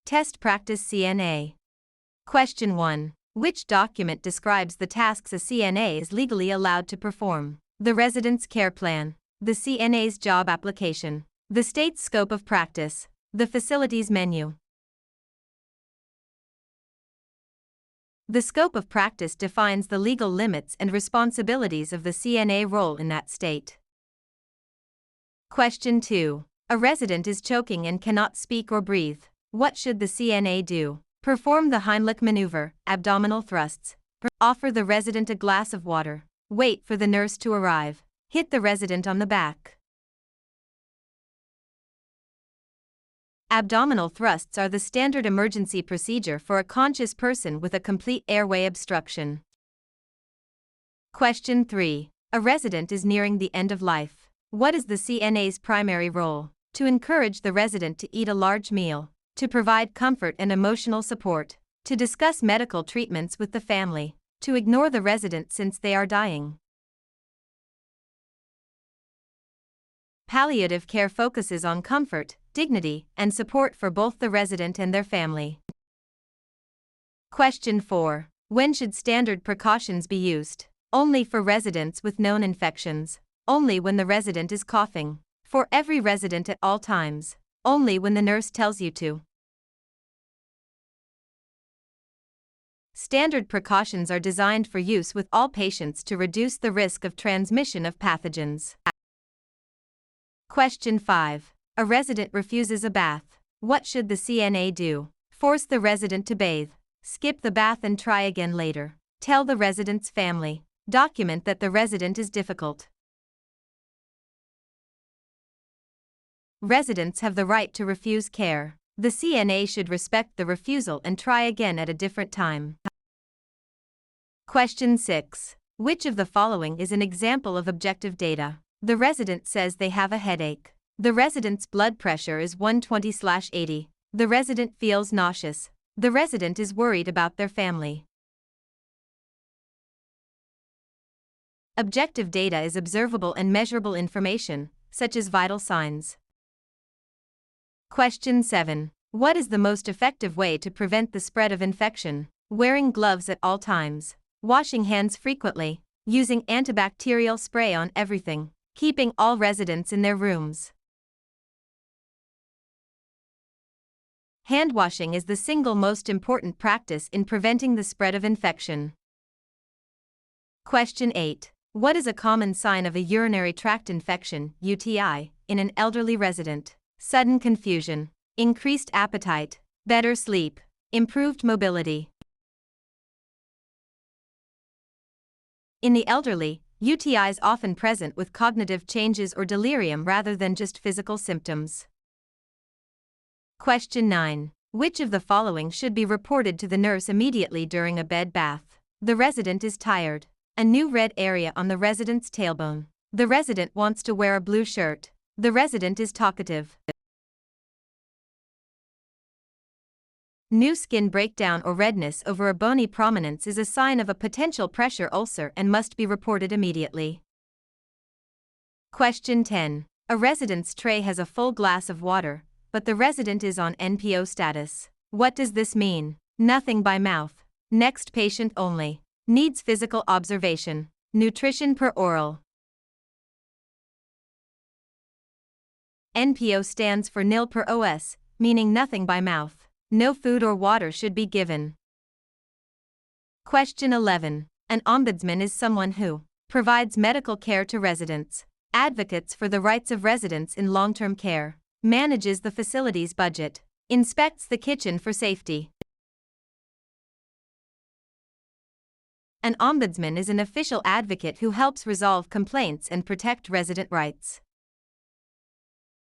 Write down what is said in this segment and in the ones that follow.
Test Practice CNA. Question 1. Which document describes the tasks a CNA is legally allowed to perform? The Resident's Care Plan, the CNA's job application, the state's scope of practice, the facility's menu. The scope of practice defines the legal limits and responsibilities of the CNA role in that state. Question 2. A resident is choking and cannot speak or breathe. What should the CNA do? Perform the Heimlich maneuver, abdominal thrusts. Offer the resident a glass of water. Wait for the nurse to arrive. Hit the resident on the back. Abdominal thrusts are the standard emergency procedure for a conscious person with a complete airway obstruction. Question 3. A resident is nearing the end of life. What is the CNA's primary role? To encourage the resident to eat a large meal, to provide comfort and emotional support, to discuss medical treatments with the family, to ignore the resident since they are dying. Palliative care focuses on comfort, dignity, and support for both the resident and their family. Question 4. When should standard precautions be used? Only for residents with known infections. Only when the resident is coughing. For every resident at all times. Only when the nurse tells you to. Standard precautions are designed for use with all patients to reduce the risk of transmission of pathogens. Question 5. A resident refuses a bath. What should the CNA do? Force the resident to bathe. Skip the bath and try again later. Tell the resident's family. Document that the resident is difficult. Residents have the right to refuse care. The CNA should respect the refusal and try again at a different time. Question 6. Which of the following is an example of objective data? The resident says they have a headache. The resident's blood pressure is 120/80. The resident feels nauseous. The resident is worried about their family. Objective data is observable and measurable information, such as vital signs. Question 7. What is the most effective way to prevent the spread of infection? Wearing gloves at all times. Washing hands frequently. Using antibacterial spray on everything. Keeping all residents in their rooms. Hand washing is the single most important practice in preventing the spread of infection. Question 8. What is a common sign of a urinary tract infection, UTI, in an elderly resident? Sudden confusion, increased appetite, better sleep, improved mobility. In the elderly, UTIs often present with cognitive changes or delirium rather than just physical symptoms. Question 9. Which of the following should be reported to the nurse immediately during a bed bath? The resident is tired. A new red area on the resident's tailbone. The resident wants to wear a blue shirt. The resident is talkative. New skin breakdown or redness over a bony prominence is a sign of a potential pressure ulcer and must be reported immediately. Question 10. A resident's tray has a full glass of water, but the resident is on NPO status. What does this mean? Nothing by mouth. Next patient only. Needs physical observation. Nutrition per oral. NPO stands for nil per os, meaning nothing by mouth. No food or water should be given. Question 11. An ombudsman is someone who provides medical care to residents, advocates for the rights of residents in long-term care, manages the facility's budget, inspects the kitchen for safety. An ombudsman is an official advocate who helps resolve complaints and protect resident rights.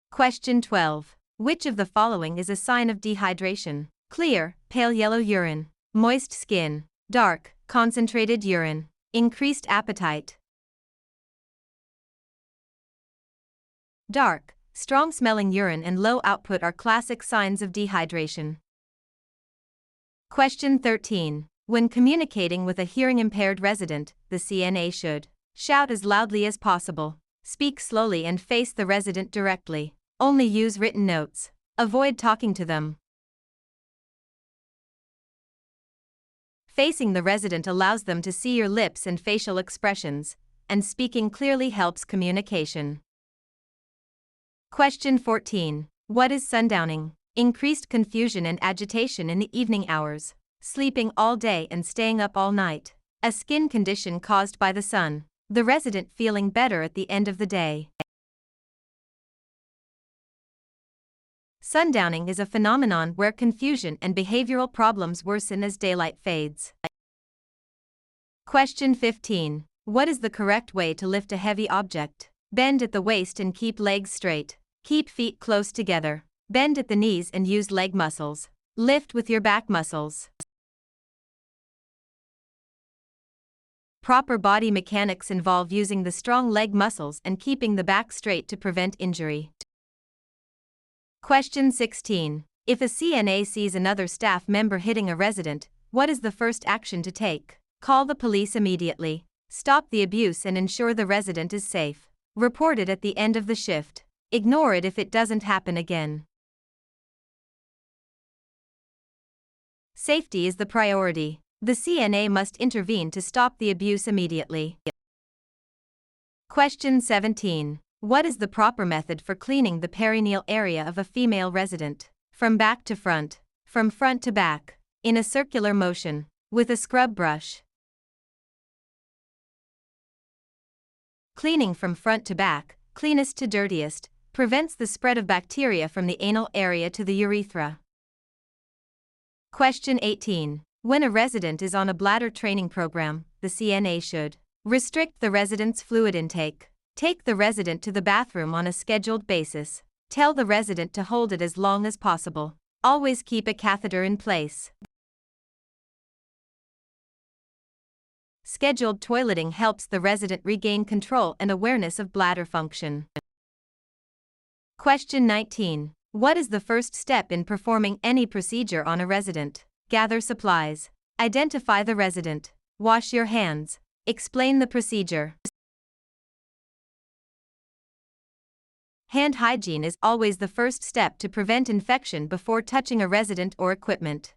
Question 12. Which of the following is a sign of dehydration? Clear, pale yellow urine, moist skin, dark, concentrated urine, increased appetite. Dark, strong-smelling urine and low output are classic signs of dehydration. Question 13. When communicating with a hearing-impaired resident, the CNA should shout as loudly as possible, speak slowly and face the resident directly. Only use written notes. Avoid talking to them. Facing the resident allows them to see your lips and facial expressions, and speaking clearly helps communication. Question 14. What is sundowning? Increased confusion and agitation in the evening hours, sleeping all day and staying up all night, a skin condition caused by the sun, the resident feeling better at the end of the day. Sundowning is a phenomenon where confusion and behavioral problems worsen as daylight fades. Question 15. What is the correct way to lift a heavy object? Bend at the waist and keep legs straight. Keep feet close together. Bend at the knees and use leg muscles. Lift with your back muscles. Proper body mechanics involve using the strong leg muscles and keeping the back straight to prevent injury. Question 16. If a CNA sees another staff member hitting a resident, what is the first action to take? Call the police immediately. Stop the abuse and ensure the resident is safe. Report it at the end of the shift. Ignore it if it doesn't happen again. Safety is the priority. The CNA must intervene to stop the abuse immediately. Question 17. What is the proper method for cleaning the perineal area of a female resident? From back to front, from front to back, in a circular motion, with a scrub brush. Cleaning from front to back, cleanest to dirtiest, prevents the spread of bacteria from the anal area to the urethra. Question 18. When a resident is on a bladder training program, the CNA should restrict the resident's fluid intake. Take the resident to the bathroom on a scheduled basis. Tell the resident to hold it as long as possible. Always keep a catheter in place. Scheduled toileting helps the resident regain control and awareness of bladder function. Question 19. What is the first step in performing any procedure on a resident? Gather supplies. Identify the resident. Wash your hands. Explain the procedure. Hand hygiene is always the first step to prevent infection before touching a resident or equipment.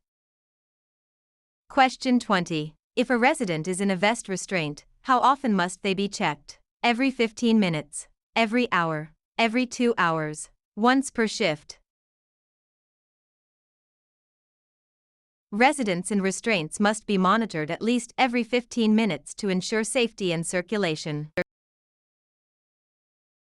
Question 20. If a resident is in a vest restraint, how often must they be checked? Every 15 minutes, every hour, every 2 hours, once per shift. Residents in restraints must be monitored at least every 15 minutes to ensure safety and circulation.